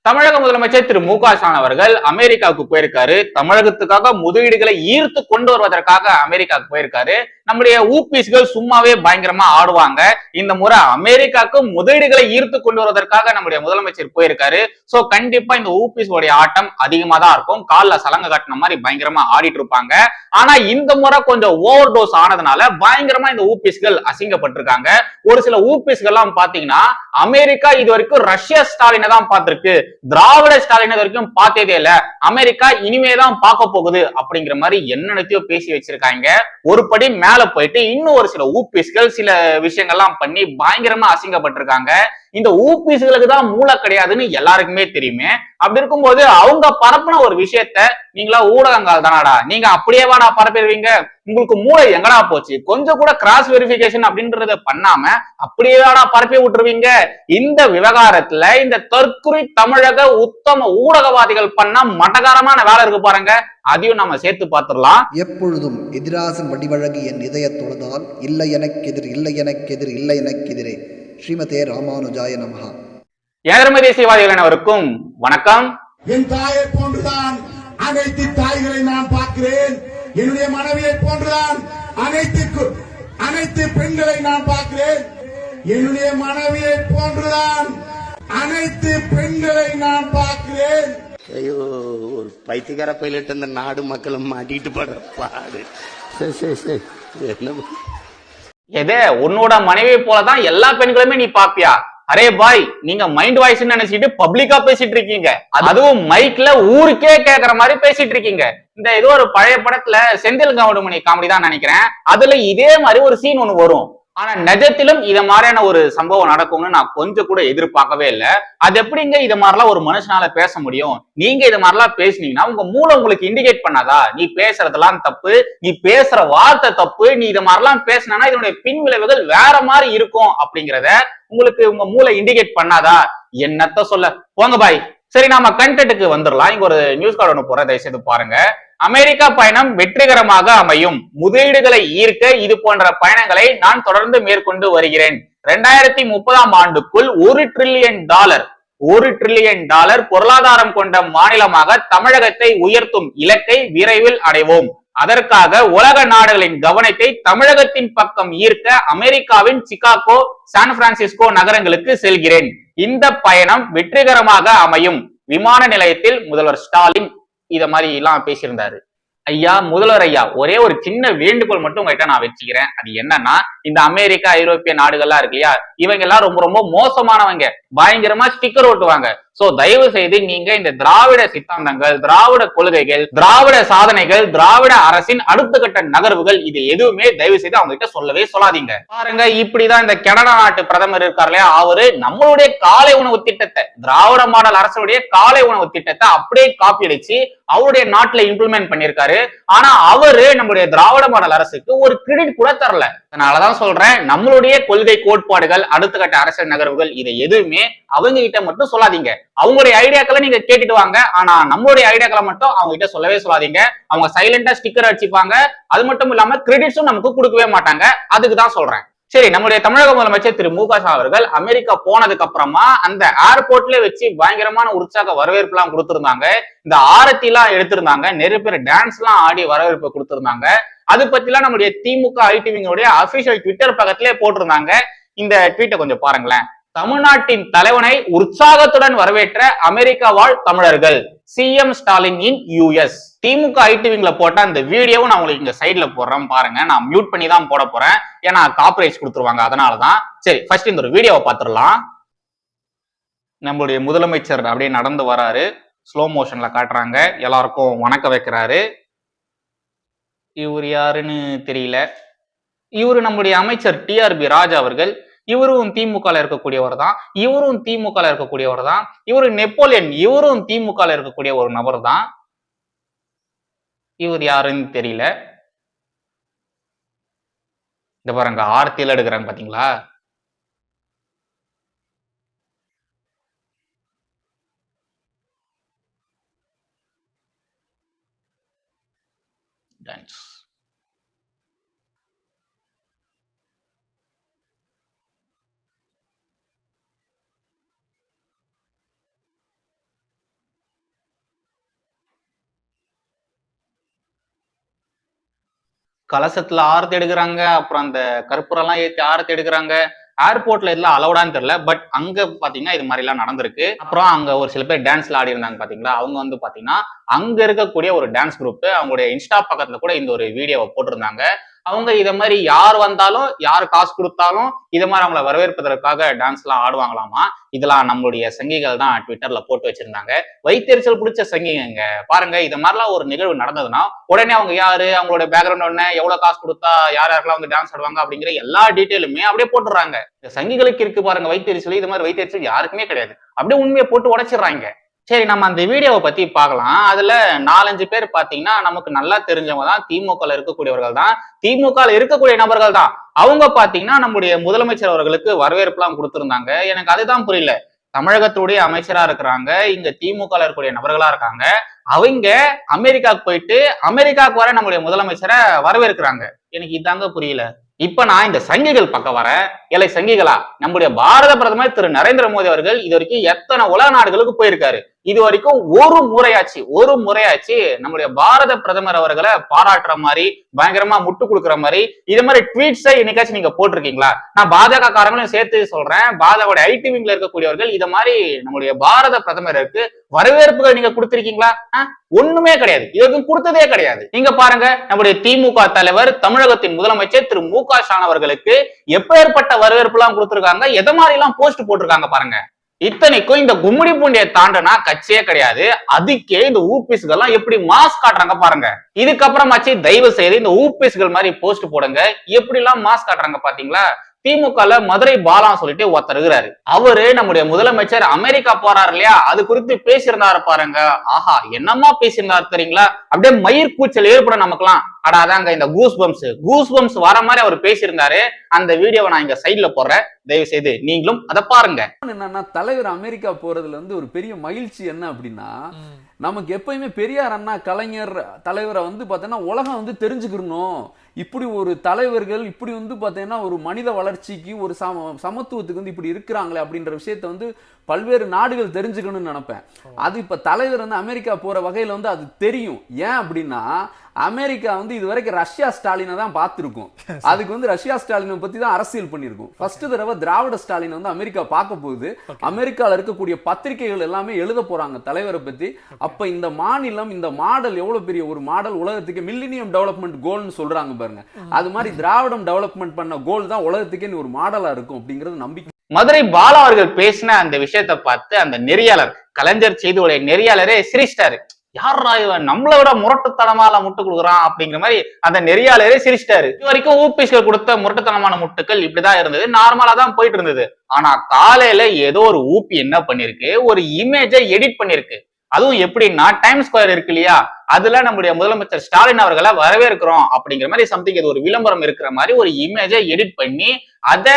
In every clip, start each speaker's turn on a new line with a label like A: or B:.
A: தமிழக முதலமைச்சர் திரு மு க ஸ்டாலின் அவர்கள் அமெரிக்காவுக்கு போயிருக்காரு. தமிழகத்துக்காக முதலீடுகளை ஈர்த்து கொண்டு வருவதற்காக அமெரிக்காவுக்கு போயிருக்காரு. நம்முடைய ஊபிஸ்கள் சும்மாவே பயங்கரமா ஆடுவாங்க. இந்த முறை அமெரிக்காவுக்கு முதலீடுகளை ஈர்த்து கொண்டு வருவதற்காக நம்முடைய முதலமைச்சர் போயிருக்காரு. சோ கண்டிப்பா இந்த ஊபிஸோடைய ஆட்டம் அதிகமா தான் இருக்கும். கால்ல சலங்க காட்டின மாதிரி பயங்கரமா ஆடிட்டு இருப்பாங்க. ஆனா இந்த முறை கொஞ்சம் ஓவர் டோஸ் ஆனதுனால பயங்கரமா இந்த ஊபிஸ்கள் அசிங்கப்பட்டிருக்காங்க. ஒரு சில ஊபிஸ்கள் எல்லாம் பாத்தீங்கன்னா அமெரிக்கா இது வரைக்கும் ரஷ்யா ஸ்டாலினை தான் பார்த்திருக்கு, திராவிட ஸ்டாலின் வரைக்கும் பார்த்ததே இல்ல, அமெரிக்கா இனிமேதான் பார்க்க போகுது அப்படிங்கிற மாதிரி என்னென்னத்தையோ பேசி வச்சிருக்காங்க. ஒரு படி மேல போயிட்டு இன்னும் ஒரு சில ஊபிஸ்கள் சில விஷயங்கள்லாம் பண்ணி பயங்கரமா அசிங்கப்பட்டிருக்காங்க. இந்த ஊபிஸ்களுக்கு தான் மூளை கிடையாதுன்னு எல்லாருக்குமே தெரியுமே. அப்படி இருக்கும்போது அவங்க பரப்புன ஒரு விஷயத்த நீங்களா ஊடகங்கள் தானாடா, நீங்க அப்படியே வாடா பரப்பிடுவீங்க, உங்களுக்கு மூளை எங்கடா போச்சு, கொஞ்சம் கூட கிராஸ் வெரிஃபிகேஷன் அப்படின்றத பண்ணாம அப்படியே வாடா பரப்பி விட்டுருவீங்க. இந்த விவகாரத்துல இந்த தற்குறி தமிழக உத்தம ஊடகவாதிகள் பண்ண மட்டகாரமான வேலை இருக்கு பாருங்க, அதையும் நம்ம சேர்த்து பார்த்துடலாம்.
B: எப்பொழுதும் எதிராசன் வடிவழகு என் இதய தொழுதால் இல்லை எனக்கெதிர் இல்லை எனக்கெதிர் இல்லை எனக்கெதிரே. ஸ்ரீமதே ராமானுஜாய நமஹா.
A: ஏழமை தேசியவாதிகள் அனைவருக்கும் வணக்கம்.
C: என் தாயை போன்றுதான் அனைத்து தாய்களை நான் பார்க்கிறேன். என்னுடைய மனைவியை போன்றுதான் அனைத்து பெண்களை நான் பார்க்கிறேன். என்னுடைய மனைவியை போன்றுதான் அனைத்து பெண்களை நான் பார்க்கிறேன்.
D: ஐயோ, ஒரு பைத்தியக்கார பைலட் அந்த நாடு மக்களும் மாட்டிட்டு படுற பாடு.
A: எதே உன்னோட மனைவி போலதான் எல்லா பெண்களுமே நீ பாப்பியா? அரே பாய், நீங்க மைண்ட் வாய்ஸ் நினைச்சிட்டு பப்ளிக்கா பேசிட்டு இருக்கீங்க, அதுவும் மைக்ல ஊருக்கே கேக்குற மாதிரி பேசிட்டு இருக்கீங்க. இந்த ஏதோ ஒரு பழைய படத்துல செந்தில் கவுண்டமணி காமெடி தான் நினைக்கிறேன், அதுல இதே மாதிரி ஒரு சீன் ஒண்ணு வரும். ஆனா நிஜத்திலும் இத மாதிரியான ஒரு சம்பவம் நடக்கும்னு நான் கொஞ்சம் கூட எதிர்பார்க்கவே இல்லை. அது எப்படிங்க இத மாதிரிலாம் ஒரு மனுஷனால பேச முடியும்? நீங்க இத மாதிரிலாம் பேசுனீங்கன்னா உங்க மூளை உங்களுக்கு இண்டிகேட் பண்ணாதா நீ பேசுறதெல்லாம் தப்பு, நீ பேசுற வார்த்தை தப்பு, நீ இத மாதிரிலாம் பேசினா இதனுடைய பின் விளைவுகள் வேற மாதிரி இருக்கும் அப்படிங்கிறத உங்களுக்கு உங்க மூளை இண்டிகேட் பண்ணாதா? என்னத்த சொல்ல, போங்க பாய். சரி, நாம கண்டென்ட்டுக்கு வந்துடலாம். இங்க ஒரு நியூஸ் கார்டு ஒன்று போற, தயவுசெய்து பாருங்க. அமெரிக்கா பயணம் வெற்றிகரமாக அமையும், முதலீடுகளை ஈர்க்க இது போன்ற பயணங்களை நான் தொடர்ந்து மேற்கொண்டு வருகிறேன். 2030 ஆண்டுக்குள் $1 டிரில்லியன் பொருளாதாரம் கொண்ட மாநிலமாக தமிழகத்தை உயர்த்தும் இலக்கை விரைவில் அடைவோம். அதற்காக உலக நாடுகளின் கவனத்தை தமிழகத்தின் பக்கம் ஈர்க்க அமெரிக்காவின் சிகாகோ, சான் பிரான்சிஸ்கோ நகரங்களுக்கு செல்கிறேன். இந்த பயணம் வெற்றிகரமாக அமையும். விமான நிலையத்தில் முதல்வர் ஸ்டாலின் இத மாதிரி எல்லாம் பேசியிருந்தாரு. ஐயா முதல்வர் ஐயா, ஒரே ஒரு சின்ன வேண்டுகோள் மட்டும் உங்ககிட்ட நான் வச்சுக்கிறேன். அது என்னன்னா, இந்த அமெரிக்கா ஐரோப்பிய நாடுகள்லாம் இருக்கு இல்லையா, இவங்க எல்லாம் ரொம்ப ரொம்ப மோசமானவங்க, பயங்கரமா ஸ்டிக்கர் ஓட்டுவாங்க. சோ தயவு செய்து நீங்க இந்த திராவிட சித்தாந்தங்கள், திராவிட கொள்கைகள், திராவிட சாதனைகள், திராவிட அரசின் அடுத்த கட்ட நகர்வுகள் இது எதுவுமே தயவு செய்து அவங்க கிட்ட சொல்லவே சொல்லாதீங்க. பாருங்க, இப்படிதான் இந்த கனடா நாட்டு பிரதமர் இருக்கார் இல்லையா, அவரு நம்மளுடைய காலை உணவு திட்டத்தை, திராவிட மாடல் அரசுடைய காலை உணவு திட்டத்தை அப்படியே காப்பி அடிச்சு அவருடைய நாட்டுல இம்ப்ளிமெண்ட் பண்ணிருக்காரு. ஆனா அவரு நம்மளுடைய திராவிட மாடல் அரசுக்கு ஒரு கிரெடிட் கூட தரல. அதனாலதான் சொல்றேன், நம்மளுடைய கொள்கை கோட்பாடுகள், அடுத்த கட்ட அரசியல் நகர்வுகள் இதை எதுவுமே அவங்க கிட்ட மட்டும் சொல்லாதீங்க. அவங்களுடைய ஐடியாக்களை நீங்க கேட்டுட்டு வாங்க, ஆனா நம்மளுடைய ஐடியாக்களை மட்டும் அவங்க கிட்ட சொல்லவே சொல்லாதீங்க. அவங்க சைலண்டா ஸ்டிக்கர் அடிச்சுப்பாங்க, அது மட்டும் இல்லாம கிரெடிட்ஸும் நமக்கு கொடுக்கவே மாட்டாங்க. அதுக்குதான் சொல்றேன். சரி, நம்முடைய தமிழக முதலமைச்சர் திரு மு க ஸ்டாலின் அவர்கள் அமெரிக்கா போனதுக்கு அப்புறமா அந்த ஏர்போர்ட்ல வச்சு பயங்கரமான உற்சாக வரவேற்பு எல்லாம் கொடுத்திருந்தாங்க. இந்த ஆரத்தி எல்லாம் எடுத்திருந்தாங்க, நிறைய பேர் டான்ஸ் எல்லாம் ஆடி வரவேற்பு கொடுத்திருந்தாங்க. அது பத்தி எல்லாம் நம்முடைய திமுக ஐடிவிங்களுடைய அபிஷியல் ட்விட்டர் பக்கத்திலே போட்டிருந்தாங்க. இந்த ட்வீட்டை கொஞ்சம் பாருங்களேன். தமிழ்நாட்டின் தலைவனை உற்சாகத்துடன் வரவேற்ற அமெரிக்கா வாழ் தமிழர்கள், சிஎம் ஸ்டாலின் இன் யுஎஸ். திமுக ஐடிவிங்ல போட்ட அந்த வீடியோவும் நான் உங்களுக்கு இங்க சைட்ல போடுறேன் பாருங்க. நான் மியூட் பண்ணி தான் போட போறேன், ஏன்னா காப்பிரைட்ஸ் கொடுத்துருவாங்க, அதனாலதான். சரி, ஃபர்ஸ்ட் இந்த ஒரு வீடியோவை பார்த்துடலாம். நம்மளுடைய முதலமைச்சர் அப்படியே நடந்து வராரு, ஸ்லோ மோஷன்ல காட்டுறாங்க, எல்லாருக்கும் வணக்கம் வைக்கிறாரு. இவர் யாருன்னு தெரியல. இவரு நம்முடைய அமைச்சர் டிஆர்பி ராஜா அவர்கள். இவரும் திமுக இருக்கக்கூடியவர் தான், இவரும் திமுக இருக்கக்கூடியவர் தான். இவரு நெப்போலியன், இவரும் திமுக இருக்கக்கூடிய ஒரு நபர் தான். இவர் யாருன்னு தெரியல. இந்த பாருங்க, ஆர்த்தியில எடுக்கிறாங்க பாத்தீங்களா. டான்ஸ். கலசத்துல ஆரத்தி எடுக்கிறாங்க, அப்புறம் அந்த கற்பூரம் எல்லாம் ஏத்தி ஆரத்தி எடுக்கிறாங்க. ஏர்போர்ட்ல இதெல்லாம் அலௌடான்னு தெரியல, பட் அங்க பாத்தீங்கன்னா இது மாதிரி எல்லாம் நடந்திருக்கு. அப்புறம் அங்க ஒரு சில பேர் டான்ஸ்ல ஆடி இருந்தாங்க பாத்தீங்களா, அவங்க வந்து பாத்தீங்கன்னா அங்க இருக்கக்கூடிய ஒரு டான்ஸ் குரூப் அவங்களுடைய இன்ஸ்டா பக்கத்துல கூட இந்த ஒரு வீடியோவை போட்டிருந்தாங்க. அவங்க இத மாதிரி யார் வந்தாலும் யார் காசு கொடுத்தாலும் இத மாதிரி அவங்கள வரவேற்பதற்காக டான்ஸ் எல்லாம் ஆடுவாங்களாமா. இதெல்லாம் நம்மளுடைய சங்கிகள் தான் ட்விட்டர்ல போட்டு வச்சிருந்தாங்க. வைத்தறிச்சல் பிடிச்ச சங்கிங்க பாருங்க, இது மாதிரிலாம் ஒரு நிகழ்வு நடந்ததுன்னா உடனே அவங்க யாரு, அவங்களோட பேக்ரவுண்ட் என்ன, எவ்வளவு காசு கொடுத்தா யார் யாருக்கெல்லாம் வந்து டான்ஸ் ஆடுவாங்க அப்படிங்கிற எல்லா டீட்டெயிலுமே அப்படியே போட்டுறாங்க. இந்த சங்கிகளுக்கு இருக்கு பாருங்க வைத்தறிச்சல், இது மாதிரி வைத்தறிச்சல் யாருக்குமே கிடையாது. அப்படியே உண்மையை போட்டு உடைச்சிடுறாங்க. சரி, நம்ம அந்த வீடியோவை பத்தி பார்க்கலாம். அதுல 4-5 பேர் பாத்தீங்கன்னா நமக்கு நல்லா தெரிஞ்சவங்க தான், திமுக இருக்கக்கூடியவர்கள் தான், திமுக இருக்கக்கூடிய நபர்கள் தான். அவங்க பாத்தீங்கன்னா நம்முடைய முதலமைச்சர் அவர்களுக்கு வரவேற்பு எல்லாம் கொடுத்திருந்தாங்க. எனக்கு அதுதான் புரியல. தமிழகத்துடைய அமைச்சரா இருக்கிறாங்க, இங்க திமுக இருக்கக்கூடிய நபர்களா இருக்காங்க, அவங்க அமெரிக்காவுக்கு போயிட்டு அமெரிக்காவுக்கு வர நம்முடைய முதலமைச்சரை வரவேற்கிறாங்க. எனக்கு இதாங்க புரியல. இப்ப நான் இந்த சங்கிகள் பக்கம் வர இலை சங்கிகளா, நம்முடைய பாரத பிரதமர் திரு நரேந்திர மோடி அவர்கள் இது வரைக்கும் எத்தனை உலக நாடுகளுக்கு போயிருக்காரு? இது வரைக்கும் ஒரு முறையாச்சு நம்முடைய பாரத பிரதமர் அவர்களை பாராட்டுற மாதிரி, பயங்கரமா முட்டு கொடுக்குற மாதிரி இது மாதிரி ட்வீட்ஸை என்னைக்காச்சும் நீங்க போட்டிருக்கீங்களா? நான் பாஜக காரங்களையும் சேர்த்து சொல்றேன், பாஜக ஐடி விங்ல இருக்கக்கூடியவர்கள் இத மாதிரி நம்முடைய பாரத பிரதமருக்கு வரவேற்புகள் நீங்க கொடுத்திருக்கீங்களா? ஒண்ணுமே கிடையாது, இதுக்கும் கொடுத்ததே கிடையாது. நீங்க பாருங்க, நம்முடைய திமுக தலைவர் தமிழகத்தின் முதலமைச்சர் திரு மு க ஸ்டாலின் அவர்களுக்கு எப்பேற்பட்ட வரவேற்பு எல்லாம் கொடுத்திருக்காங்க, எதை மாதிரி எல்லாம் போஸ்ட் போட்டிருக்காங்க பாருங்க. இத்தனைக்கும் இந்த கும்மிடி பூண்டியை தாண்டனா கட்சியே கிடையாது, அதுக்கே இந்த ஊபிஸ்கள் எல்லாம் எப்படி மாஸ் காட்டுறாங்க பாருங்க. இதுக்கப்புறமாச்சு தயவு செய்து இந்த ஊபிஸ்கள் மாதிரி போஸ்ட் போடுங்க. எப்படி எல்லாம் மாஸ் காட்டுறாங்க பாத்தீங்களா? திமுகல மதுரை பாலான்னு சொல்லிட்டு ஒருத்தர் இருக்கிறாரு. அவரு நம்முடைய முதலமைச்சர் அமெரிக்கா போறாரு இல்லையா, அது குறித்து பேசியிருந்தாரு பாருங்க. ஆஹா, என்னமா பேசியிருந்தாரு தெரியுங்களா? அப்படியே மயிர் கூச்சல் ஏற்படும் நமக்குலாம். அதாங்க இந்த கூஸ் பம்ப்ஸ் வர மாதிரி அவர் பேசியிருந்தாரு. அந்த வீடியோவை நான் இங்க சைட்ல போடுறேன், தயவு செய்து நீங்களும் அதை பாருங்க.
E: என்னன்னா, தலைவர் அமெரிக்கா போறதுல இருந்து ஒரு பெரிய மகிழ்ச்சி என்ன அப்படின்னா, நமக்கு எப்பயுமே பெரியார் அண்ணா கலைஞர் தலைவரை வந்து பாத்தீங்கன்னா உலகம் வந்து தெரிஞ்சுக்கணும். இப்படி ஒரு தலைவர்கள் இப்படி வந்து பாத்தீங்கன்னா ஒரு மனித வளர்ச்சிக்கு ஒரு சமத்துவத்துக்கு வந்து இப்படி இருக்கிறாங்களே அப்படின்ற விஷயத்த வந்து பல்வேறு நாடுகள் தெரிஞ்சுக்கணும்னு நினைப்பேன். அது இப்ப தலைவர் வந்து அமெரிக்கா போற வகையில வந்து அது தெரியும். ஏன் அப்படின்னா, அமெரிக்கா வந்து இது வரைக்கும் ரஷ்யா ஸ்டாலினை தான் பார்த்திருக்கும். அதுக்கு வந்து ரஷ்யா ஸ்டாலினை பத்தி தான் அரசியல் பண்ணிருக்கும். ஃபர்ஸ்ட் தடவை திராவிட ஸ்டாலின் வந்து அமெரிக்கா பார்க்க போகுது. அமெரிக்கால இருக்கக்கூடிய பத்திரிகைகள் எல்லாமே எழுத போறாங்க தலைவரை பத்தி. அப்ப இந்த மாநிலம், இந்த மாடல் எவ்வளவு பெரிய ஒரு மாடல், உலகத்துக்கு மில்லினியம் டெவலப்மெண்ட் கோல்னு சொல்றாங்க பாருங்க. அது மாதிரி திராவிடம் டெவலப்மெண்ட் பண்ண கோல் தான் உலகத்துக்கே ஒரு மாடலா இருக்கும் அப்படிங்கிறது நம்பிக்கை.
A: மதுரை பாலா அவர்கள் பேசின அந்த விஷயத்தை பார்த்து அந்த நெறியாளர், கலைஞர் செய்தியுடைய நெறியாளரே சிரிச்சிட்டாரு. யாரா இவன் நம்மளை விட முரட்டுத்தனமான முட்டு கொடுக்குறான் அப்படிங்கிற மாதிரி அந்த நெறியாளரே சிரிச்சிட்டாரு. இது வரைக்கும் ஊபிஸ்கள் கொடுத்த முரட்டுத்தனமான முட்டுக்கள் இப்படிதான் இருந்தது, நார்மலா தான் போயிட்டு இருந்தது. ஆனா காலையில ஏதோ ஒரு ஊபி என்ன பண்ணிருக்கு, ஒரு இமேஜை எடிட் பண்ணிருக்கு. அதுவும் எப்படின்னா, டைம் ஸ்கொயர் இருக்கு இல்லையா, அதுல நம்முடைய முதலமைச்சர் ஸ்டாலின் அவர்களை வரவேற்கிறோம் அப்படிங்கிற மாதிரி சம்திங், இது ஒரு விளம்பரம் இருக்கிற மாதிரி ஒரு இமேஜை எடிட் பண்ணி அத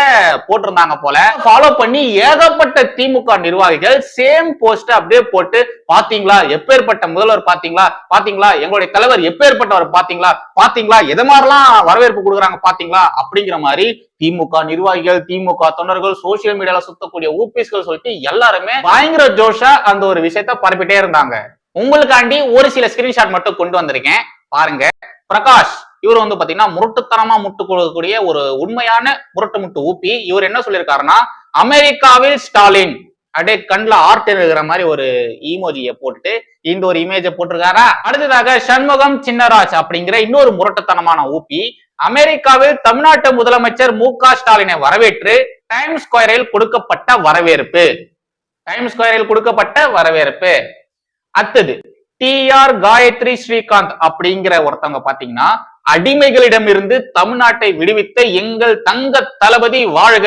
A: போட்டிருந்தாங்க போல. ஃபாலோ பண்ணி ஏகப்பட்ட திமுக நிர்வாகிகள் சேம் போஸ்ட் அப்படியே போட்டு, பாத்தீங்களா எப்பேற்பட்ட முதல்வர், பாத்தீங்களா எங்களுடைய தலைவர் எப்பேற்பட்டவர், பாத்தீங்களா எது மாதிரிலாம் வரவேற்பு கொடுக்குறாங்க பாத்தீங்களா அப்படிங்கிற மாதிரி திமுக நிர்வாகிகள், திமுக தொண்டர்கள், சோசியல் மீடியால சுத்தக்கூடிய ஊபிஸ்கள் சொல்லிட்டு எல்லாருமே பயங்கர ஜோஷா அந்த ஒரு விஷயத்த பரப்பிட்டே இருந்தாங்க. உங்களுக்காண்டி ஒரு சில ஸ்கிரீன்ஷாட் மட்டும் கொண்டு வந்திருக்கேன் பாருங்க. பிரகாஷ் இவர் வந்து பாத்தீங்கன்னா முரட்டுத்தனமா முட்டு கொடுக்கக்கூடிய ஒரு உண்மையான முரட்டு முட்டு ஊப்பி. இவர் என்ன சொல்லியிருக்காருன்னா, அமெரிக்காவில் ஸ்டாலின் அப்படியே கண்ணுல ஆர்ட் எழுதுகிற மாதிரி ஒரு ஈமோஜியை போட்டுட்டு இந்த ஒரு இமேஜை போட்டிருக்காரா. அடுத்ததாக சண்முகம் சின்னராஜ் அப்படிங்கிற இன்னொரு முரட்டுத்தனமான ஊப்பி, அமெரிக்காவில் தமிழ்நாட்டு முதலமைச்சர் மு க ஸ்டாலினை வரவேற்று டைம் ஸ்கொயரில் கொடுக்கப்பட்ட வரவேற்பு. அடுத்தது TR காயத்ரி ஸ்ரீகாந்த் அப்படிங்கிற ஒருத்தவங்க பாத்தீங்கன்னா, அடிமைகளிடமிருந்து தமிழ்நாட்டை விடுவித்த எங்கள் தங்க தளபதி வாழ்க,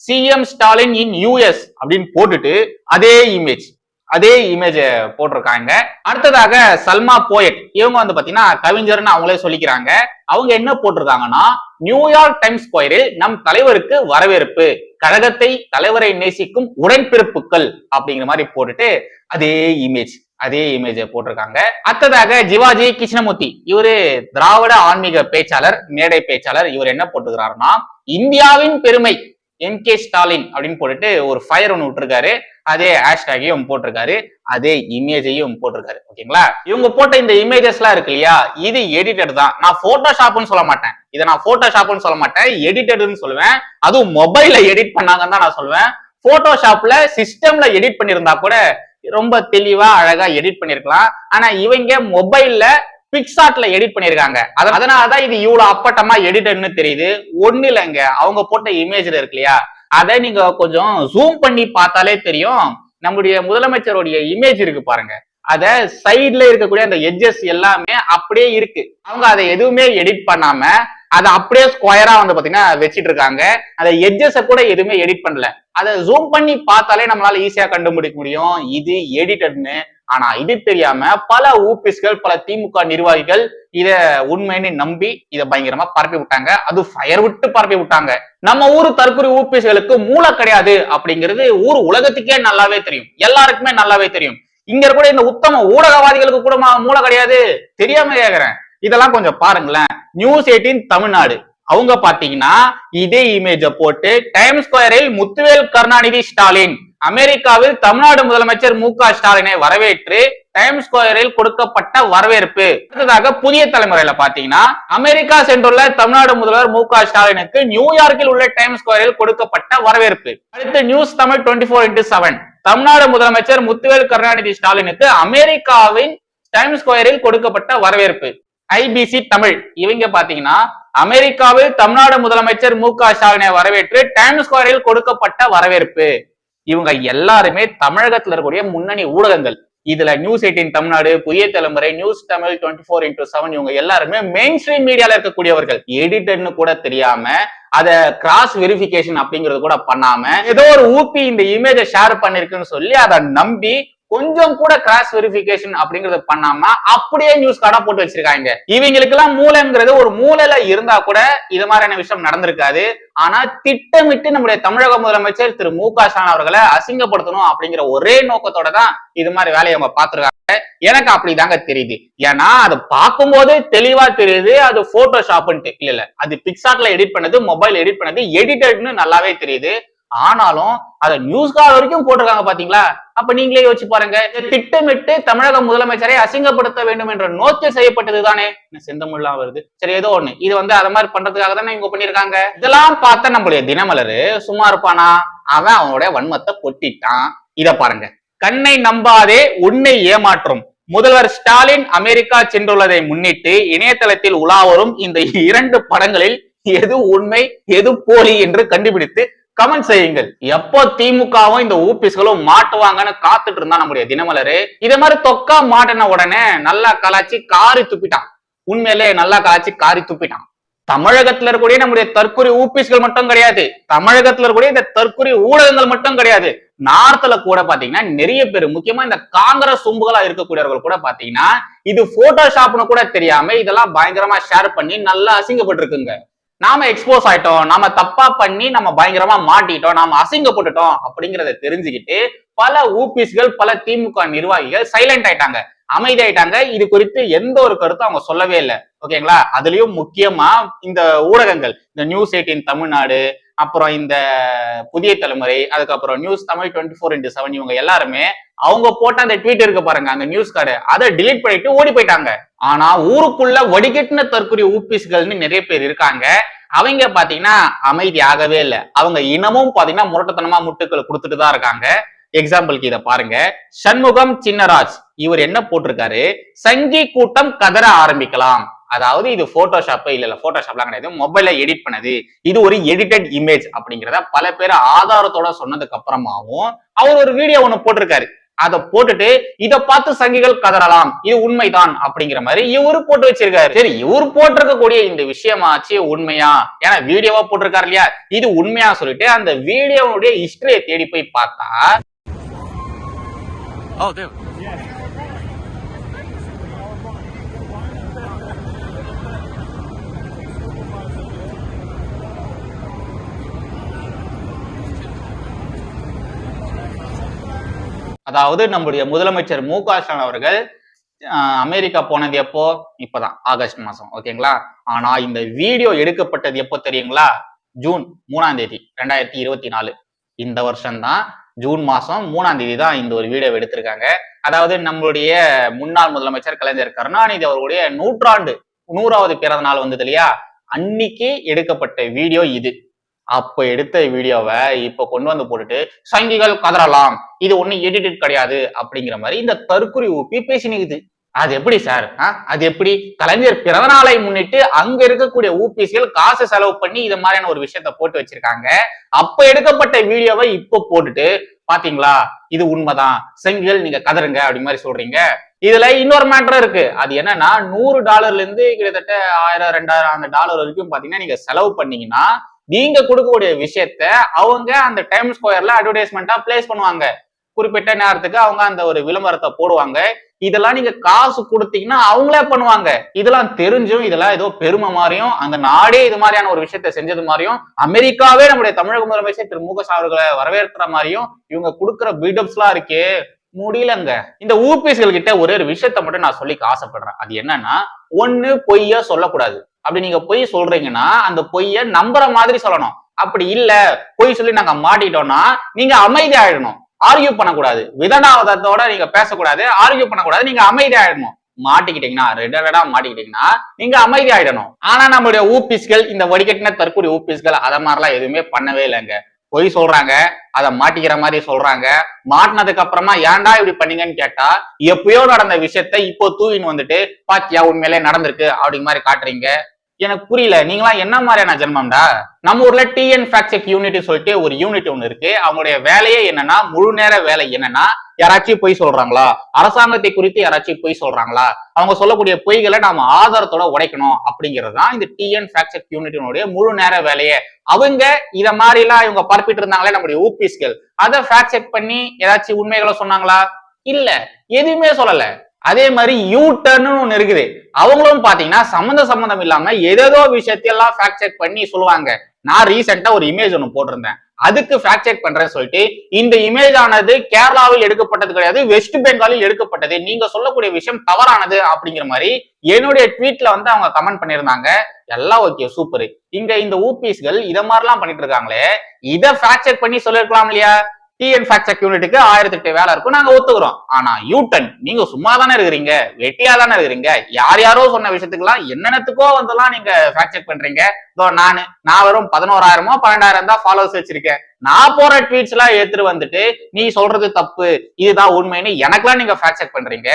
A: CM ஸ்டாலின் இன் US அப்படின்னு போட்டுட்டு அதே இமேஜ் போட்டிருக்காங்க. அடுத்ததாக சல்மா போயட், இவங்க வந்து பாத்தீங்கன்னா கவிஞர்னு அவங்களே சொல்லிக்கிறாங்க. அவங்க என்ன போட்டிருக்காங்கன்னா, நியூயார்க் டைம்ஸ் ஸ்கொயரில் நம் தலைவருக்கு வரவேற்பு, கழகத்தை தலைவரை நேசிக்கும் உடன்பிறப்புகள் அப்படிங்கிற மாதிரி போட்டுட்டு அதே இமேஜ் போட்டிருக்காங்க. அடுத்ததாக ஜிவாஜி கிருஷ்ணமூர்த்தி, இவரு திராவிட ஆன்மீக பேச்சாளர், மேடை பேச்சாளர். இவர் என்ன போட்டுக்கிறாருன்னா, இந்தியாவின் பெருமை MK ஸ்டாலின் அப்படின்னு போட்டுட்டு ஒரு ஃபயர் ஒன்று விட்டுருக்காரு. அதே ஹேஷ்டேகையும் போட்டிருக்காரு, அதே இமேஜையும் போட்டிருக்காரு. ஓகேங்களா? இவங்க போட்ட இந்த இமேஜஸ் எல்லாம் இருக்கு இல்லையா, இது எடிட்டட் தான். நான் போட்டோஷாப்னு சொல்ல மாட்டேன், இதை நான் போட்டோஷாப்னு சொல்ல மாட்டேன், எடிட்டட்னு சொல்லுவேன். அதுவும் மொபைல்ல எடிட் பண்ணாங்கன்னு தான் நான் சொல்லுவேன். போட்டோஷாப்ல சிஸ்டம்ல எடிட் பண்ணிருந்தா கூட ரொம்ப தெளிவா அழகா எடிட் பண்ணிருக்கலாம். ஆனா இவங்க மொபைல்ல பிக்சார்ட்ல எடிட் பண்ணிருக்காங்க. அதனாலதான் இது இவ்வளவு அப்பட்டமா எடிட்டட்னு தெரியுது. ஒண்ணு இல்லைங்க, அவங்க போட்ட இமேஜ்ல இருக்கு இல்லையா, அதை நீங்க கொஞ்சம் ஜூம் பண்ணி பார்த்தாலே தெரியும். நம்முடைய முதலமைச்சருடைய இமேஜ் இருக்கு பாருங்க, அத சைட்ல இருக்கக்கூடிய அந்த எட்ஜஸ் எல்லாமே அப்படியே இருக்கு. அவங்க அதை எதுவுமே எடிட் பண்ணாம அதை அப்படியே ஸ்கொயரா வந்து பாத்தீங்கன்னா வச்சிட்டு இருக்காங்க. அந்த எட்ஜஸ கூட எதுவுமே எடிட் பண்ணல. அதை ஜூம் பண்ணி பார்த்தாலே நம்மளால ஈஸியா கண்டுபிடிக்க முடியும் இது எடிட்டட்னு. ஆனா இது தெரியாம பல ஊபிஸ்கள், பல திமுக நிர்வாகிகள் இத உண்மைன்னு நம்பி இத பயங்கரமா பரப்பி விட்டாங்க. அது ஃபயர் விட்டு பரப்பி விட்டாங்க. நம்ம ஊரு தற்கொலை ஊபிஸ்களுக்கு மூளை கிடையாது அப்படிங்கிறது ஊர் உலகத்துக்கே நல்லாவே தெரியும், எல்லாருக்குமே நல்லாவே தெரியும். இங்க இருக்க இந்த உத்தம ஊடகவாதிகளுக்கு கூட மூளை கிடையாது தெரியாம கேக்குறேன். இதெல்லாம் கொஞ்சம் பாருங்களேன். நியூஸ் 18 தமிழ்நாடு அவங்க பாத்தீங்கன்னா இதே இமேஜ போட்டு டைம் ஸ்கொயரில் முத்துவேல் கருணாநிதி ஸ்டாலின் அமெரிக்காவில் தமிழ்நாடு முதலமைச்சர் MK ஸ்டாலினை வரவேற்று டைம் ஸ்கொயரில் கொடுக்கப்பட்ட வரவேற்பு. அடுத்ததாக புதிய தலைமுறையில பாத்தீங்கன்னா அமெரிக்கா சென்றுள்ள தமிழ்நாடு முதல்வர் MK ஸ்டாலினுக்கு நியூயார்க்கில் உள்ள டைம் ஸ்கொயரில் கொடுக்கப்பட்ட வரவேற்பு. அடுத்து நியூஸ் தமிழ் 24x7 தமிழ்நாடு முதலமைச்சர் முத்துவேல் கருணாநிதி ஸ்டாலினுக்கு அமெரிக்காவின் டைம் ஸ்கொயரில் கொடுக்கப்பட்ட வரவேற்பு. IBC தமிழ் இவங்க பாத்தீங்கன்னா அமெரிக்காவில் தமிழ்நாடு முதலமைச்சர் MK ஸ்டாலினை வரவேற்று டைம் ஸ்கொயரில் கொடுக்கப்பட்ட வரவேற்பு. இவங்க எல்லாருமே தமிழகத்துல இருக்கக்கூடிய முன்னணி ஊடகங்கள். இதுல நியூஸ் 18 தமிழ்நாடு, புதிய தலைமுறை, நியூஸ் தமிழ் 24x7 இவங்க எல்லாருமே மெயின் ஸ்ட்ரீம் மீடியால இருக்கக்கூடியவர்கள். எடிட்டர்னு கூட தெரியாம அத கிராஸ் வெரிஃபிகேஷன் அப்படிங்கறது கூட பண்ணாம ஏதோ ஒரு ஊபி இந்த இமேஜை ஷேர் பண்ணிருக்குன்னு சொல்லி அதை நம்பி கொஞ்சம் கூட கிராஸ் வெரிஃபிகேஷன் அப்படிங்கறது பண்ணாம அப்படியே நியூஸ் கார்டா போட்டு வச்சிருக்காங்க. இவங்களுக்கு எல்லாம் மூளைங்கிறது ஒரு மூலையில இருந்தா கூட இது மாதிரியான விஷயம் நடந்திருக்காது. ஆனா திட்டமிட்டு நம்முடைய தமிழக முதலமைச்சர் திரு MK ஸ்டாலின் அவர்களை அசிங்கப்படுத்தணும் அப்படிங்கிற ஒரே நோக்கத்தோட தான் இது மாதிரி வேலையை அவங்க பாத்துருக்காங்க. எனக்கு அப்படிதாங்க தெரியுது. ஏன்னா அது பார்க்கும்போது தெளிவா தெரியுது அது போட்டோஷாப்ன்ட்டு. இல்ல அது பிக்சார்ட்ல எடிட் பண்ணது, மொபைல் எடிட் பண்ணது, எடிட்டட்னு நல்லாவே தெரியுது. ஆனாலும் அதை நியூஸ் கார்டு வரைக்கும் போட்டிருக்காங்க பாத்தீங்களா. அப்ப நீங்களே யோசிச்சு பாருங்க, திட்டமிட்டு தமிழக முதலமைச்சரை அசிங்கப்படுத்த வேண்டும் என்ற நோக்கில் செய்யப்பட்டது தானே. செந்தமிழ்லாம் வருது, சரி ஏதோ ஒண்ணு. இது அதை மாதிரி பண்றதுக்காக தானே இவங்க பண்ணிருக்காங்க. இதெல்லாம் பார்த்தா நம்மளுடைய தினமலர் சும்மா இருப்பானா? அவன் அவனுடைய வன்மத்தை கொட்டிட்டான். இத பாருங்க, கண்ணை நம்பாதே உன்னை ஏமாற்றும். முதல்வர் ஸ்டாலின் அமெரிக்கா சென்றுள்ளதை முன்னிட்டு இணையதளத்தில் உலாவரும் இந்த 2 படங்களில் எது உண்மை எது போலி என்று கண்டுபிடித்து கமெண்ட் செய்யுங்கள். எப்போ திமுகவும் இந்த ஊபிஸ்களும் மாட்டுவாங்கன்னு காத்துட்டு இருந்தா நம்முடைய தினமலரு இதே மாதிரி தொக்கா மாட்டின உடனே நல்லா கலாச்சி காரி துப்பிட்டான். உண்மையிலே நல்லா கலாச்சி காரி துப்பிட்டான். தமிழகத்துல இருக்கக்கூடிய நம்முடைய தற்கொலை ஊபிஸ்கள் மட்டும் கிடையாது, தமிழகத்துல இருக்கக்கூடிய இந்த தற்கொலை ஊடகங்கள் மட்டும் கிடையாது, நார்த்ல கூட பாத்தீங்கன்னா நிறைய பேர், முக்கியமா இந்த காங்கிரஸ் சொம்புகளா இருக்கக்கூடியவர்கள் கூட பாத்தீங்கன்னா இது போட்டோஷாப்னு கூட தெரியாம இதெல்லாம் பயங்கரமா ஷேர் பண்ணி நல்லா அசிங்கப்பட்டிருக்குங்க. நாம எக்ஸ்போஸ் ஆயிட்டோம், நாம தப்பா பண்ணி நம்ம பயங்கரமா மாட்டிட்டோம், நாம அசிங்கப்பட்டுட்டோம் அப்படிங்கறத தெரிஞ்சுக்கிட்டு பல ஊபிஸ்கள், பல திமுக நிர்வாகிகள் சைலண்ட் ஆயிட்டாங்க, அமைதி ஆயிட்டாங்க. இது குறித்து எந்த ஒரு கருத்தும் அவங்க சொல்லவே இல்லை. ஓகேங்களா? அதுலயும் முக்கியமா இந்த ஊடகங்கள், இந்த நியூஸ் 18 தமிழ்நாடு, அப்புறம் இந்த புதிய தலைமுறை, அதுக்கப்புறம் நியூஸ் தமிழ் 24x7 இவங்க எல்லாருமே அவங்க போட்ட அந்த ட்வீட் இருக்கு பாருங்க, அந்த நியூஸ் கார்டு, அதை டிலீட் பண்ணிட்டு ஓடி போயிட்டாங்க. ஆனா ஊருக்குள்ள வடிகட்டின தற்கொலை ஊபிஸ்கள்னு நிறைய பேர் இருக்காங்க. அவங்க பாத்தீங்கன்னா அமைதி ஆகவே இல்லை. அவங்க இனமும் பாத்தீங்கன்னா முரட்டத்தனமா முட்டுக்கள் கொடுத்துட்டு தான் இருக்காங்க. எக்ஸாம்பிளுக்கு இத பாருங்க, சண்முகம் சின்னராஜ் இவர் என்ன போட்டிருக்காரு, சங்கி கூட்டம் கதற ஆரம்பிக்கலாம். அதாவது இது போட்டோஷாப் இல்ல, போட்டோஷாப்லாம் கிடையாது, மொபைல்ல எடிட் பண்ணது, இது ஒரு எடிட்டட் இமேஜ் அப்படிங்கிறத பல பேர் ஆதாரத்தோட சொன்னதுக்கு அப்புறமாவும் அவர் ஒரு வீடியோ ஒண்ணு போட்டிருக்காரு. அதை போட்டுட்டு இதை பார்த்து சங்கிகள் கதறலாம், இது உண்மைதான் அப்படிங்கிற மாதிரி இவரு போட்டு வச்சிருக்காரு. சரி, இவர் போட்டிருக்கக்கூடிய இந்த விஷயமாச்சு உண்மையா? ஏன்னா வீடியோவா போட்டிருக்காரு இல்லையா, இது உண்மையா சொல்லிட்டு அந்த வீடியோவுடைய ஹிஸ்டரியை தேடி போய் பார்த்தா அதாவது நம்முடைய முதலமைச்சர் MK ஸ்டாலின் அவர்கள் அமெரிக்கா போனது எப்போ? இப்பதான் ஆகஸ்ட் மாசம். ஓகேங்களா? ஆனா இந்த வீடியோ எடுக்கப்பட்டது எப்போ தெரியுங்களா? ஜூன் 3ஆம் தேதி 2024 இந்த வருஷம் தான் ஜூன் மாசம் 3ஆம் தேதி தான் இந்த ஒரு வீடியோ எடுத்திருக்காங்க. அதாவது நம்மளுடைய முன்னாள் முதலமைச்சர் கலைஞர் கருணாநிதி அவர்களுடைய 100வது பிறந்த நாள் வந்தது இல்லையா, அன்னைக்கு எடுக்கப்பட்ட வீடியோ இது. அப்ப எடுத்த வீடியோவை இப்ப கொண்டு வந்து போட்டுட்டு சங்கிகள் கதறலாம், இது ஒண்ணு எடிட்டட் கிடையாது அப்படிங்கிற மாதிரி இந்த தற்குறி ஊப்பி பேசினுக்குது. அது எப்படி சார்? அது எப்படி? கலைஞர் பிறந்தநாளை முன்னிட்டு அங்க இருக்கக்கூடிய ஊபிசிகள் காசு செலவு பண்ணி இது மாதிரியான ஒரு விஷயத்த போட்டு வச்சிருக்காங்க. அப்ப எடுக்கப்பட்ட வீடியோவை இப்ப போட்டுட்டு பாத்தீங்களா இது உண்மைதான், செங்கல் நீங்க கதருங்க அப்படி மாதிரி சொல்றீங்க. இதுல இன்னொரு மேட்டர் இருக்கு. அது என்னன்னா $100 இருந்து கிட்டத்தட்ட 1000-2000 அந்த டாலர் வரைக்கும் பாத்தீங்கன்னா நீங்க செலவு பண்ணீங்கன்னா நீங்க கொடுக்கக்கூடிய விஷயத்த அவங்க அந்த டைம் ஸ்கொயர்ல அட்வர்டைஸ்மெண்டா பிளேஸ் பண்ணுவாங்க. குறிப்பிட்ட நேரத்துக்கு அவங்க அந்த ஒரு விளம்பரத்தை போடுவாங்க. இதெல்லாம் நீங்க காசு கொடுத்தீங்கன்னா அவங்களே பண்ணுவாங்க. இதெல்லாம் தெரிஞ்சும் இதெல்லாம் ஏதோ பெருமை மாதிரியும் அந்த நாடே இது மாதிரியான ஒரு விஷயத்த செஞ்சது மாதிரியும் அமெரிக்காவே நம்முடைய தமிழக முதலமைச்சர் திரு மு க ஸ்டாலின் அவர்களை வரவேற்கிற மாதிரியும் இவங்க கொடுக்குற பில்டப்ஸ் எல்லாம் இருக்கே, முடியலங்க. இந்த ஊபிஸ்கள் கிட்ட ஒரே ஒரு விஷயத்த மட்டும் நான் சொல்லிக்க ஆசைப்படுறேன். அது என்னன்னா, ஒண்ணு பொய்ய சொல்லக்கூடாது. அப்படி நீங்க பொய் சொல்றீங்கன்னா அந்த பொய்ய நம்புற மாதிரி சொல்லணும். அப்படி இல்ல பொய் சொல்லி நாங்க மாட்டிட்டோம்னா நீங்க அமைதி ஆயிடணும். ஆர்கியூ பண்ணக்கூடாது, விதனாவதத்தோட நீங்க பேசக்கூடாது, ஆர்கியூ பண்ணக்கூடாது, நீங்க அமைதி ஆயிடணும். மாட்டிக்கிட்டீங்கன்னா ரெடா மாட்டிக்கிட்டீங்கன்னா நீங்க அமைதி ஆயிடணும். ஆனா நம்மளுடைய ஊபிஸ்கள், இந்த வடிகட்டின தற்கொலை ஊபிஸ்கள் அத மாதிரிலாம் எதுவுமே பண்ணவே இல்லைங்க. பொய் சொல்றாங்க, அதை மாட்டிக்கிற மாதிரி சொல்றாங்க. மாட்டினதுக்கு அப்புறமா ஏன்டா இப்படி பண்ணீங்கன்னு கேட்டா எப்பயோ நடந்த விஷயத்த இப்போ தூக்கின்னு வந்துட்டு பாத்தியா உண்மையிலே நடந்திருக்கு அப்படிங்கிற மாதிரி காட்டுறீங்க. எனக்கு புரியல, நீங்களாம் என்ன மாதிரியான ஜென்மம்டா? நம்ம ஊர்ல டிஎன் ஃபேக்ட் செக் யூனிட் சொல்லிட்டு ஒரு யூனிட் ஒண்ணு இருக்கு. அவங்களுடைய வேலையே என்னன்னா, முழு நேர வேலை என்னன்னா, யாராச்சும் பொய் சொல்றாங்களா, அரசாங்கத்தை குறித்து யாராச்சும் பொய் சொல்றாங்களா, அவங்க சொல்லக்கூடிய பொய்களை நாம ஆதாரத்தோட உடைக்கணும் அப்படிங்கிறது தான் இந்த டிஎன் ஃபேக்ட் செக் யூனிட்டினுடைய முழு நேர வேலையே. அவங்க இத மாதிரி எல்லாம் இவங்க பரப்பிட்டு இருந்தாங்களே நம்முடைய ஊபிஸ்கள், அதை ஃபேக்ட் செக் பண்ணி ஏதாச்சும் உண்மைகளை சொன்னாங்களா? இல்ல, எதுவுமே சொல்லல. அதே மாதிரி யூ டர்ன் ஒண்ணு இருக்குது. அவங்களும் பாத்தீங்கன்னா சம்பந்தம் இல்லாம ஏதோ விஷயத்தையெல்லாம் ஃபேக்ட் செக் பண்ணி சொல்லுவாங்க. நான் ரீசெண்டா ஒரு இமேஜ் ஒண்ணு போட்டிருந்தேன், அதுக்கு ஃபேக்ட் செக் பண்றேன்னு சொல்லிட்டு இந்த இமேஜ் ஆனது கேரளாவில் எடுக்கப்பட்டது கிடையாது, வெஸ்ட் பெங்காலில் எடுக்கப்பட்டது, நீங்க சொல்லக்கூடிய விஷயம் தவறானது அப்படிங்கிற மாதிரி என்னுடைய ட்வீட்ல வந்து அவங்க கமெண்ட் பண்ணிருந்தாங்க. எல்லாம் ஓகே, சூப்பர். இங்க இந்த ஊபிஸ்கள் இத மாதிரிலாம் பண்ணிட்டு இருக்காங்களே, இதை ஃபேக்ட் செக் பண்ணி சொல்லிருக்கலாம் இல்லையா? டிஎன் ஃபேக்ட் செக் யூனிட்டுக்கு 1008 வேலை இருக்கும், நாங்க ஒத்துக்கிறோம். ஆனா யூட்டன் நீங்க சும்மா தானே இருக்கிறீங்க, வெட்டியா தானே இருக்கிறீங்க. யாரோ சொன்ன விஷயத்துக்குலாம் என்னென்னத்துக்கோ வந்தெல்லாம் நீங்க ஃபேக்ட் செக் பண்றீங்க. நான் வெறும் 11,000 12,000 தான் ஃபாலோவர்ஸ் வச்சிருக்கேன். நான் போற ட்வீட்ஸ் எல்லாம் ஏத்துட்டு வந்துட்டு நீ சொல்றது தப்பு, இதுதான் உண்மைன்னு எனக்கெல்லாம் நீங்க ஃபேக்ட் செக் பண்றீங்க.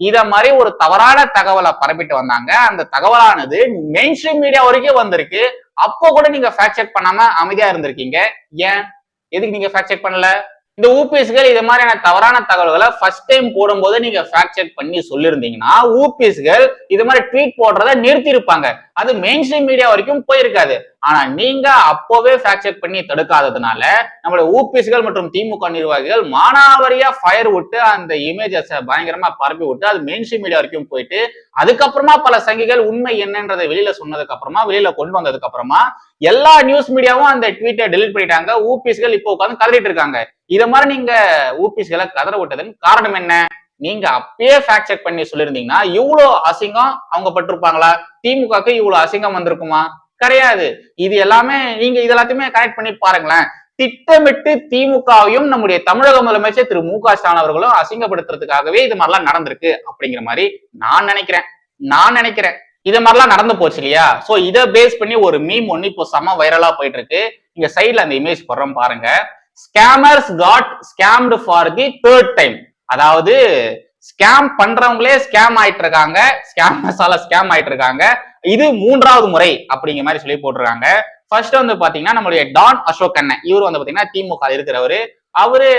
A: இத மாதிரி ஒரு தவறான தகவலை பரப்பிட்டு வந்தாங்க. அந்த தகவலானது மெயின் ஸ்ட்ரீம் மீடியா வரைக்கும் வந்திருக்கு. அப்போ கூட நீங்க ஃபேக்ட் செக் பண்ணாம அமைதியா இருந்திருக்கீங்க. ஏன், எதுக்கு நீங்க ஃபேக்ட் செக் பண்ணல? இந்த ஊபிஸ்கள் இது மாதிரியான தவறான தகவல்களை ஃபர்ஸ்ட் டைம் போடும்போது நீங்க ஃபேக்ட் செக் பண்ணி சொல்லியிருந்தீங்கன்னா ஊபிஸ்கள் இது மாதிரி ட்வீட் போடுறத நிறுத்தி இருப்பாங்க. அது மெயின் ஸ்ட்ரீம் மீடியா வரைக்கும் போயிருக்காது. ஆனா நீங்க அப்போவே ஃபேக்ட் செக் பண்ணி தடுக்காததுனால நம்மளுடைய ஊபிஸ்கள் மற்றும் திமுக நிர்வாகிகள் மானாவரியா ஃபயர் விட்டு அந்த இமேஜஸ் பயங்கரமா பரப்பி விட்டு அது மெயின் ஸ்ட்ரீம் மீடியா வரைக்கும் போயிட்டு அதுக்கப்புறமா பல சங்கிகள் உண்மை என்னன்றதை வெளியில சொன்னதுக்கு அப்புறமா, வெளியில கொண்டு வந்ததுக்கு அப்புறமா எல்லா நியூஸ் மீடியாவும் அந்த ட்வீட்டை டெலிட் பண்ணிட்டாங்க. ஊபிஸ்கள் இப்போ உட்காந்து கதறிட்டு இருக்காங்க. இத மாதிரி நீங்க ஊபிஸ்களை கதற விட்டதன் காரணம் என்ன? நீங்க அப்பயே ஃபேக்ட் செக் பண்ணி சொல்லிருந்தீங்கன்னா இவ்வளவு அசிங்கம் அவங்க பட்டிருப்பாங்களா? திமுகக்கு இவ்வளவு அசிங்கம் வந்திருக்குமா? கிடையாது. இது எல்லாமே நீங்க இது எல்லாத்தையுமே கனெக்ட் பண்ணி பாருங்களேன். திட்டமிட்டு திமுகவையும் நம்முடைய தமிழக முதலமைச்சர் திரு மு க ஸ்டாலின் அவர்களும் அசிங்கப்படுத்துறதுக்காகவே இது மாதிரிலாம் நடந்திருக்கு அப்படிங்கிற மாதிரி நான் நினைக்கிறேன். இது மாதிரிலாம் நடந்து போச்சு இல்லையா? சோ இதை பேஸ் பண்ணி ஒரு மீம் ஒண்ணு இப்போ செம வைரலா போயிட்டு இருக்கு. இங்க சைட்ல அந்த இமேஜ் போடுறோம் பாருங்க. Scammers got scammed for the third time. அதாவது ஸ்கேம் பண்றவங்களே ஸ்கேம் ஆயிட்டு இருக்காங்க, ஸ்கேமர்ஸால ஸ்கேம் ஆயிட்டு இருக்காங்க. இது 3வது முறை அப்படிங்கிற மாதிரி சொல்லி போட்டிருக்காங்க. ஃபர்ஸ்ட் வந்து பாத்தீங்கன்னா நம்மளுடைய டான் அசோக் அண்ணன், இவர் வந்து பாத்தீங்கன்னா திமுக இருக்கிறவரு. அவரு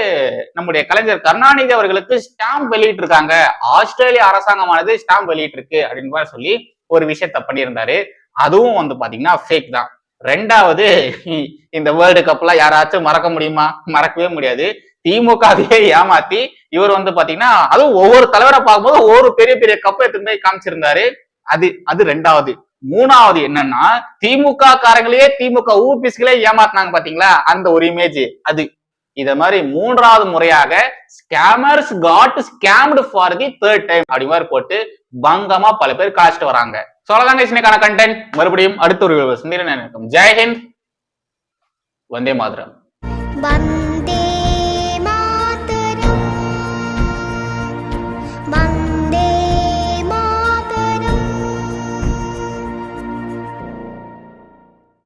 A: நம்முடைய கலைஞர் கருணாநிதி அவர்களுக்கு ஸ்டாம்ப் வெளியிட்டு இருக்காங்க, ஆஸ்திரேலியா அரசாங்கமானது ஸ்டாம்ப் வெளியிட்டு இருக்கு அப்படின்னு சொல்லி ஒரு விஷயத்த பண்ணியிருந்தாரு. அதுவும் வந்து பாத்தீங்கன்னா ஃபேக் தான். 2வது, இந்த வேர்ல்டு கப்லாம் யாராச்சும் மறக்க முடியுமா? மறக்கவே முடியாது. திமுகவையே ஏமாத்தி இவர் வந்து பாத்தீங்கன்னா அதுவும் ஒவ்வொரு தலைவரை பார்க்கும்போது ஒவ்வொரு பெரிய பெரிய கப்பை எடுத்துட்டு போய் காமிச்சிருந்தாரு. அது 2வது. 3வது என்னன்னா, திமுக காரங்களையே திமுக ஊபிஸ்களே ஏமாத்தினாங்க பாத்தீங்களா, அந்த ஒரு இமேஜ். அது இத மாதிரி 3வது முறையாக scammers got scammed for the third time அப்படி மாதிரி போட்டு பங்கமா பல பேர் காய்ச்சிட்டு வராங்க. சொல்லதாங்க இன்னைக்கான கண்டென்ட். மறுபடியும் அடுத்த ஒரு சந்திரன். ஜெய்ஹிந்த். வந்தே மாதரம்.
F: வந்தே